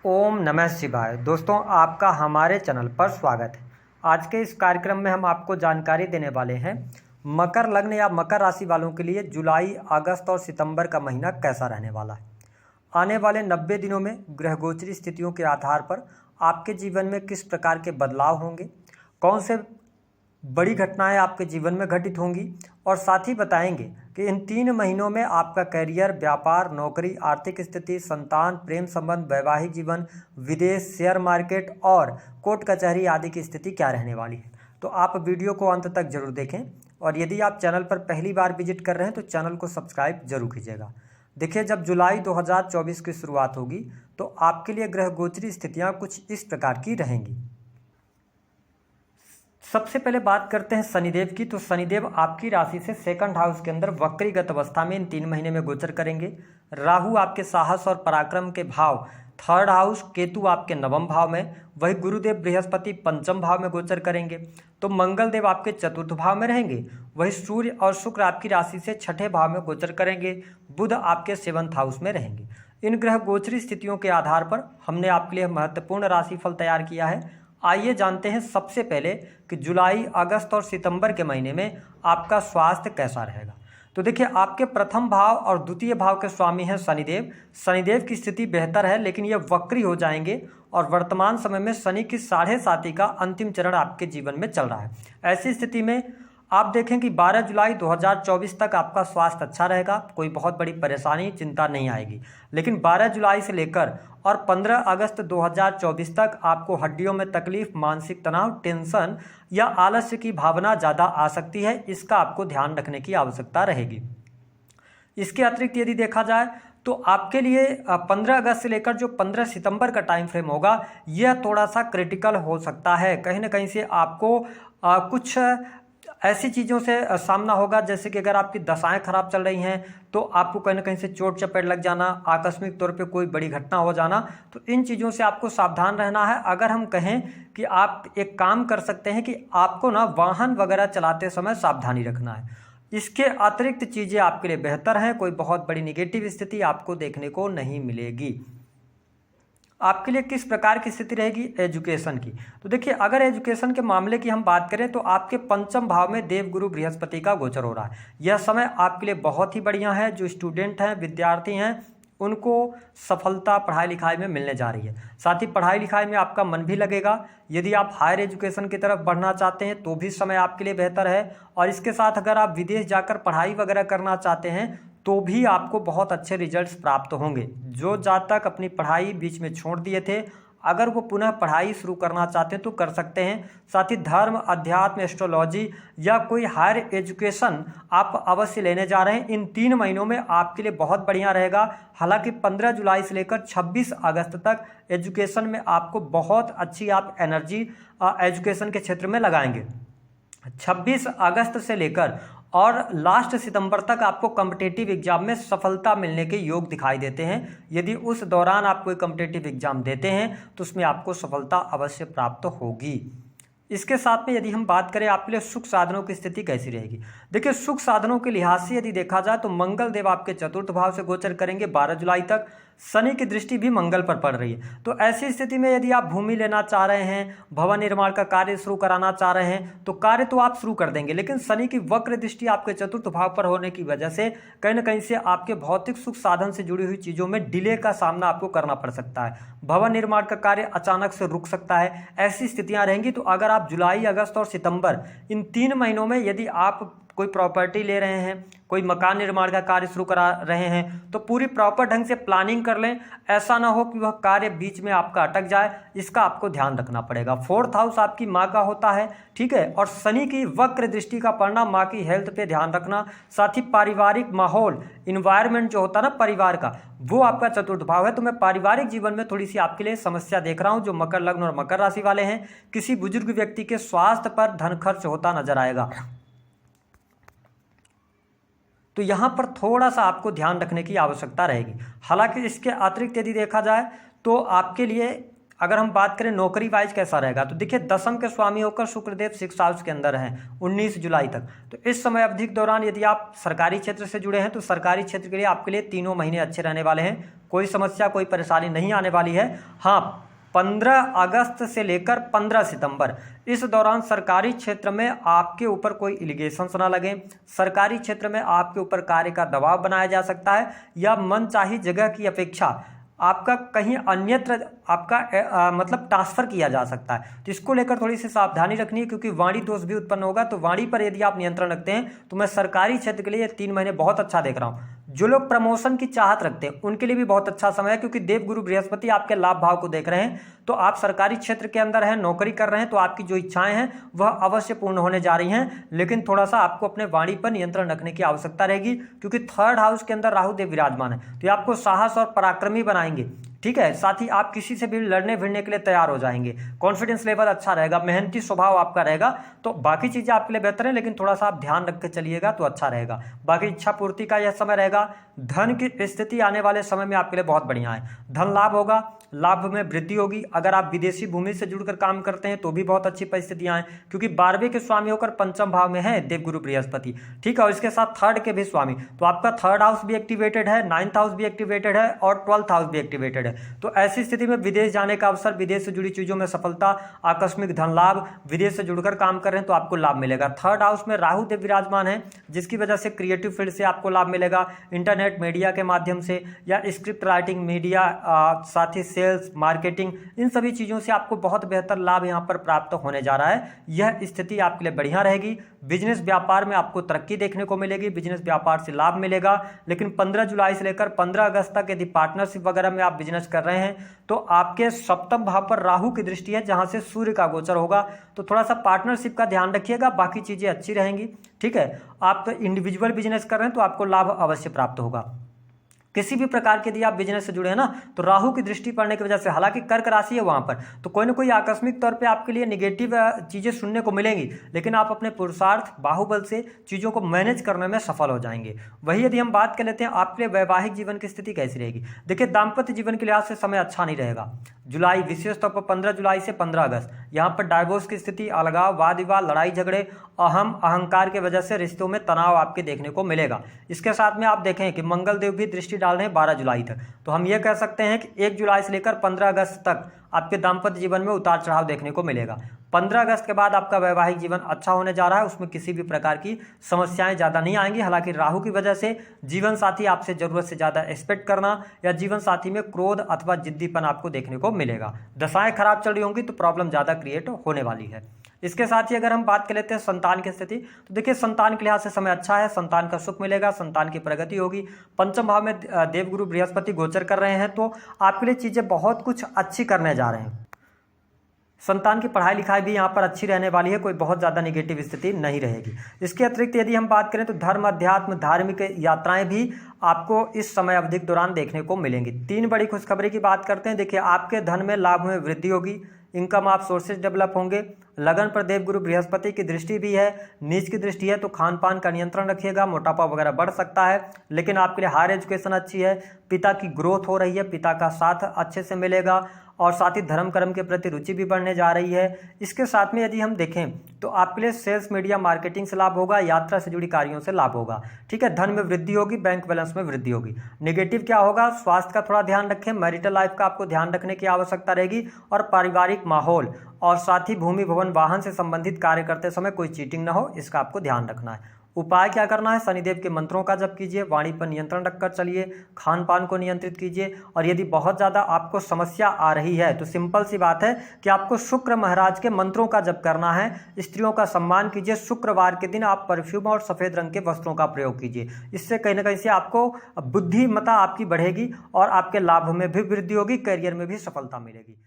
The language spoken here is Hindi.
ओम नमः शिवाय। दोस्तों, आपका हमारे चैनल पर स्वागत है। आज के इस कार्यक्रम में हम आपको जानकारी देने वाले हैं मकर लग्न या मकर राशि वालों के लिए जुलाई, अगस्त और सितंबर का महीना कैसा रहने वाला है। आने वाले 90 दिनों में ग्रह गोचरी स्थितियों के आधार पर आपके जीवन में किस प्रकार के बदलाव होंगे, कौन से बड़ी घटनाएं आपके जीवन में घटित होंगी और साथ ही बताएंगे कि इन 3 महीनों में आपका करियर, व्यापार, नौकरी, आर्थिक स्थिति, संतान, प्रेम संबंध, वैवाहिक जीवन, विदेश, शेयर मार्केट और कोर्ट कचहरी आदि की स्थिति क्या रहने वाली है। तो आप वीडियो को अंत तक जरूर देखें और यदि आप चैनल पर पहली बार विजिट कर रहे हैं तो चैनल को सब्सक्राइब जरूर कीजिएगा। देखिए, जब जुलाई 2024 की शुरुआत होगी तो आपके लिए ग्रह गोचरी स्थितियाँ कुछ इस प्रकार की रहेंगी। सबसे पहले बात करते हैं शनिदेव की। तो शनिदेव आपकी राशि से सेकंड हाउस के अंदर वक्रीगत अवस्था में इन 3 महीने में गोचर करेंगे। राहु आपके साहस और पराक्रम के भाव थर्ड हाउस, केतु आपके नवम भाव में, वही गुरुदेव बृहस्पति पंचम भाव में गोचर करेंगे। तो मंगल देव आपके चतुर्थ भाव में रहेंगे। वही सूर्य और शुक्र आपकी राशि से छठे भाव में गोचर करेंगे। बुध आपके 7th हाउस में रहेंगे। इन ग्रह गोचरी स्थितियों के आधार पर हमने आपके लिए महत्वपूर्ण राशिफल तैयार किया है। आइए जानते हैं सबसे पहले कि जुलाई, अगस्त और सितंबर के महीने में आपका स्वास्थ्य कैसा रहेगा। तो देखिए, आपके प्रथम भाव और द्वितीय भाव के स्वामी हैं शनिदेव। शनिदेव की स्थिति बेहतर है, लेकिन ये वक्री हो जाएंगे और वर्तमान समय में शनि की 7.5 का अंतिम चरण आपके जीवन में चल रहा है। ऐसी स्थिति में आप देखें कि 12 जुलाई 2024 तक आपका स्वास्थ्य अच्छा रहेगा, कोई बहुत बड़ी परेशानी, चिंता नहीं आएगी। लेकिन 12 जुलाई से लेकर और 15 अगस्त 2024 तक आपको हड्डियों में तकलीफ, मानसिक तनाव, टेंशन या आलस्य की भावना ज़्यादा आ सकती है। इसका आपको ध्यान रखने की आवश्यकता रहेगी। इसके अतिरिक्त यदि देखा जाए तो आपके लिए 15 अगस्त से लेकर जो 15 सितंबर का टाइम फ्रेम होगा, यह थोड़ा सा क्रिटिकल हो सकता है। कहीं ना कहीं से आपको कुछ ऐसी चीज़ों से सामना होगा, जैसे कि अगर आपकी दशाएं खराब चल रही हैं तो आपको कहीं ना कहीं से चोट चपेट लग जाना, आकस्मिक तौर पे कोई बड़ी घटना हो जाना। तो इन चीज़ों से आपको सावधान रहना है। अगर हम कहें कि आप एक काम कर सकते हैं कि आपको ना वाहन वगैरह चलाते समय सावधानी रखना है। इसके अतिरिक्त चीज़ें आपके लिए बेहतर हैं, कोई बहुत बड़ी निगेटिव स्थिति आपको देखने को नहीं मिलेगी। आपके लिए किस प्रकार की स्थिति रहेगी एजुकेशन की। तो देखिए, अगर एजुकेशन के मामले की हम बात करें तो आपके पंचम भाव में देवगुरु बृहस्पति का गोचर हो रहा है। यह समय आपके लिए बहुत ही बढ़िया है। जो स्टूडेंट हैं, विद्यार्थी हैं, उनको सफलता पढ़ाई लिखाई में मिलने जा रही है। साथ ही पढ़ाई लिखाई में आपका मन भी लगेगा। यदि आप हायर एजुकेशन की तरफ बढ़ना चाहते हैं तो भी समय आपके लिए बेहतर है। और इसके साथ अगर आप विदेश जाकर पढ़ाई वगैरह करना चाहते हैं तो भी आपको बहुत अच्छे रिजल्ट्स प्राप्त होंगे। जो जातक अपनी पढ़ाई बीच में छोड़ दिए थे, अगर वो पुनः पढ़ाई शुरू करना चाहते हैं तो कर सकते हैं। साथ ही धर्म, अध्यात्म, एस्ट्रोलॉजी या कोई हायर एजुकेशन आप अवश्य लेने जा रहे हैं। इन 3 महीनों में आपके लिए बहुत बढ़िया रहेगा। हालांकि 15 जुलाई से लेकर 26 अगस्त तक एजुकेशन में आपको बहुत अच्छी आप एनर्जी एजुकेशन के क्षेत्र में लगाएंगे। 26 अगस्त से लेकर और लास्ट सितंबर तक आपको कॉम्पिटिटिव एग्जाम में सफलता मिलने के योग दिखाई देते हैं। यदि उस दौरान आप कोई कॉम्पिटिटिव एग्जाम देते हैं तो उसमें आपको सफलता अवश्य प्राप्त होगी। इसके साथ में यदि हम बात करें आपके लिए सुख साधनों की स्थिति कैसी रहेगी। देखिए, सुख साधनों के लिहाज से यदि देखा जाए तो मंगल देव आपके चतुर्थ भाव से गोचर करेंगे 12 जुलाई तक। शनि की दृष्टि भी मंगल पर पड़ रही है। तो ऐसी स्थिति में यदि आप भूमि लेना चाह रहे हैं, भवन निर्माण का कार्य शुरू कराना चाह रहे हैं तो कार्य तो आप शुरू कर देंगे, लेकिन शनि की वक्र दृष्टि आपके चतुर्थ भाव पर होने की वजह से कहीं ना कहीं से आपके भौतिक सुख साधन से जुड़ी हुई चीज़ों में डिले का सामना आपको करना पड़ सकता है। भवन निर्माण का कार्य अचानक से रुक सकता है। ऐसी स्थितियां रहेंगी। तो अगर आप जुलाई, अगस्त और सितंबर इन 3 महीनों में यदि आप कोई प्रॉपर्टी ले रहे हैं, कोई मकान निर्माण का कार्य शुरू करा रहे हैं तो पूरी प्रॉपर ढंग से प्लानिंग कर लें। ऐसा ना हो कि वह कार्य बीच में आपका अटक जाए, इसका आपको ध्यान रखना पड़ेगा। 4th हाउस आपकी माँ का होता है, ठीक है। और शनि की वक्र दृष्टि का पड़ना, माँ की हेल्थ पे ध्यान रखना। साथ ही पारिवारिक माहौल, इन्वायरमेंट जो होता है ना परिवार का, वो आपका चतुर्थ भाव है। तो मैं पारिवारिक जीवन में थोड़ी सी आपके लिए समस्या देख रहा हूँ। जो मकर लग्न और मकर राशि वाले हैं, किसी बुजुर्ग व्यक्ति के स्वास्थ्य पर धन खर्च होता नजर आएगा। तो यहाँ पर थोड़ा सा आपको ध्यान रखने की आवश्यकता रहेगी। हालांकि इसके अतिरिक्त यदि देखा जाए तो आपके लिए अगर हम बात करें नौकरी वाइज कैसा रहेगा, तो देखिए दशम के स्वामी होकर शुक्रदेव 6th हाउस के अंदर हैं 19 जुलाई तक। तो इस समय अवधि के दौरान यदि आप सरकारी क्षेत्र से जुड़े हैं तो सरकारी क्षेत्र के लिए आपके लिए तीनों महीने अच्छे रहने वाले हैं, कोई समस्या कोई परेशानी नहीं आने वाली है। हाँ, 15 अगस्त से लेकर 15 सितंबर इस दौरान सरकारी क्षेत्र में आपके ऊपर कोई एलिगेशंस ना लगे, सरकारी क्षेत्र में आपके ऊपर कार्य का दबाव बनाया जा सकता है, या मनचाही जगह की अपेक्षा आपका कहीं अन्यत्र आपका मतलब ट्रांसफर किया जा सकता है। तो इसको लेकर थोड़ी सी सावधानी रखनी है, क्योंकि वाणी दोष भी उत्पन्न होगा। तो वाणी पर यदि आप नियंत्रण रखते हैं तो मैं सरकारी क्षेत्र के लिए 3 महीने बहुत अच्छा देख रहा हूँ। जो लोग प्रमोशन की चाहत रखते हैं उनके लिए भी बहुत अच्छा समय है, क्योंकि देवगुरु बृहस्पति आपके लाभ भाव को देख रहे हैं। तो आप सरकारी क्षेत्र के अंदर हैं, नौकरी कर रहे हैं, तो आपकी जो इच्छाएं हैं वह अवश्य पूर्ण होने जा रही हैं। लेकिन थोड़ा सा आपको अपने वाणी पर नियंत्रण रखने की आवश्यकता रहेगी, क्योंकि 3rd हाउस के अंदर राहु देव विराजमान है। तो ये आपको साहस और पराक्रमी बनाएंगे, ठीक है। साथ ही आप किसी से भी लड़ने भिड़ने के लिए तैयार हो जाएंगे, कॉन्फिडेंस लेवल अच्छा रहेगा, मेहनती स्वभाव आपका रहेगा। तो बाकी चीज़ें आपके लिए बेहतर है, लेकिन थोड़ा सा आप ध्यान रख के चलिएगा तो अच्छा रहेगा। बाकी इच्छा पूर्ति का यह समय रहेगा। धन की स्थिति आने वाले समय में आपके लिए बहुत बढ़िया है, धन लाभ होगा, लाभ में वृद्धि होगी। अगर आप विदेशी भूमि से जुड़कर काम करते हैं तो भी बहुत अच्छी परिस्थितियां हैं, क्योंकि 12वें के स्वामी होकर 5th भाव में है देवगुरु बृहस्पति, ठीक है। और इसके साथ 3rd के भी स्वामी, तो आपका 3rd हाउस भी एक्टिवेटेड है, 9th हाउस भी एक्टिवेटेड है और 12th हाउस भी एक्टिवेटेड है। तो ऐसी स्थिति में विदेश जाने का अवसर, विदेश से जुड़ी चीजों में सफलता, आकस्मिक धन लाभ, विदेश से जुड़कर काम कर रहे हैं तो आपको लाभ मिलेगा। 3rd हाउस में राहु देव विराजमान है, जिसकी वजह से क्रिएटिव फील्ड से आपको लाभ मिलेगा, इंटरनेट मीडिया के माध्यम से, या स्क्रिप्ट राइटिंग मीडिया, साथ ही सेल्स मार्केटिंग, इन सभी चीज़ों से आपको बहुत बेहतर लाभ यहाँ पर प्राप्त होने जा रहा है। यह स्थिति आपके लिए बढ़िया रहेगी। बिजनेस व्यापार में आपको तरक्की देखने को मिलेगी, बिजनेस व्यापार से लाभ मिलेगा। लेकिन 15 जुलाई से लेकर 15 अगस्त तक यदि पार्टनरशिप वगैरह में आप बिजनेस कर रहे हैं तो आपके 7th भाव पर राहु की दृष्टि है, जहां से सूर्य का गोचर होगा। तो थोड़ा सा पार्टनरशिप का ध्यान रखिएगा, बाकी चीज़ें अच्छी रहेंगी, ठीक है। आप तो इंडिविजुअल बिजनेस कर रहे हैं तो आपको लाभ अवश्य प्राप्त होगा। किसी भी प्रकार के यदि आप बिजनेस से जुड़े हैं ना, तो राहु की दृष्टि पड़ने की वजह से, हालांकि कर्क राशि है वहां पर, तो कोई ना कोई आकस्मिक तौर पे आपके लिए निगेटिव चीजें सुनने को मिलेंगी, लेकिन आप अपने पुरुषार्थ बाहुबल से चीजों को मैनेज करने में सफल हो जाएंगे। वही यदि हम बात कर लेते हैं आपके वैवाहिक जीवन की स्थिति कैसी रहेगी। देखिए दाम्पत्य जीवन के लिहाज से समय अच्छा नहीं रहेगा। जुलाई, विशेष तौर पर 15 जुलाई से 15 अगस्त, यहाँ पर डाइवोर्स की स्थिति, अलगाव, वाद विवाद, लड़ाई झगड़े, अहंकार के वजह से रिश्तों में तनाव आपके देखने को मिलेगा। इसके साथ में आप देखें कि मंगल देव भी दृष्टि डाल रहे हैं 12 जुलाई तक। तो हम ये कह सकते हैं कि 1 जुलाई से लेकर 15 अगस्त तक आपके दाम्पत्य जीवन में उतार चढ़ाव देखने को मिलेगा। 15 अगस्त के बाद आपका वैवाहिक जीवन अच्छा होने जा रहा है, उसमें किसी भी प्रकार की समस्याएं ज़्यादा नहीं आएंगी। हालांकि राहु की वजह से जीवन साथी आपसे ज़रूरत से ज़्यादा एक्सपेक्ट करना, या जीवन साथी में क्रोध अथवा जिद्दीपन आपको देखने को मिलेगा। दशाएं खराब चल रही होंगी तो प्रॉब्लम ज़्यादा क्रिएट होने वाली है। इसके साथ ही अगर हम बात कर लेते हैं संतान की स्थिति, तो देखिए संतान के लिहाज से समय अच्छा है, संतान का सुख मिलेगा, संतान की प्रगति होगी। 5th भाव में देवगुरु बृहस्पति गोचर कर रहे हैं, तो आपके लिए चीज़ें बहुत कुछ अच्छी करने जा रहे हैं। संतान की पढ़ाई लिखाई भी यहाँ पर अच्छी रहने वाली है, कोई बहुत ज़्यादा निगेटिव स्थिति नहीं रहेगी। इसके अतिरिक्त यदि हम बात करें तो धर्म, अध्यात्म, धार्मिक यात्राएं भी आपको इस समय अवधि के दौरान देखने को मिलेंगी। 3 बड़ी खुशखबरी की बात करते हैं। देखिए आपके धन में, लाभ में वृद्धि होगी, इनकम आप सोर्सेज डेवलप होंगे। लगन पर देवगुरु बृहस्पति की दृष्टि भी है, नीच की दृष्टि है, तो खान पान का नियंत्रण रखिएगा, मोटापा वगैरह बढ़ सकता है। लेकिन आपके लिए हायर एजुकेशन अच्छी है, पिता की ग्रोथ हो रही है, पिता का साथ अच्छे से मिलेगा, और साथ ही धर्म कर्म के प्रति रुचि भी बढ़ने जा रही है। इसके साथ में यदि हम देखें तो आपके लिए सेल्स, मीडिया, मार्केटिंग से लाभ होगा, यात्रा से जुड़ी कार्यों से लाभ होगा, ठीक है। धन में वृद्धि होगी, बैंक बैलेंस में वृद्धि होगी। नेगेटिव क्या होगा, स्वास्थ्य का थोड़ा ध्यान रखें, मैरिटल लाइफ का आपको ध्यान रखने की आवश्यकता रहेगी, और पारिवारिक माहौल और साथ ही भूमि, भवन, वाहन से संबंधित कार्य करते समय कोई चीटिंग ना हो, इसका आपको ध्यान रखना है। उपाय क्या करना है, शनिदेव के मंत्रों का जप कीजिए, वाणी पर नियंत्रण रखकर चलिए, खान पान को नियंत्रित कीजिए। और यदि बहुत ज़्यादा आपको समस्या आ रही है तो सिंपल सी बात है कि आपको शुक्र महाराज के मंत्रों का जप करना है। स्त्रियों का सम्मान कीजिए, शुक्रवार के दिन आप परफ्यूम और सफ़ेद रंग के वस्त्रों का प्रयोग कीजिए। इससे कहीं ना कहीं से आपको बुद्धिमत्ता आपकी बढ़ेगी और आपके लाभ में भी वृद्धि होगी, करियर में भी सफलता मिलेगी।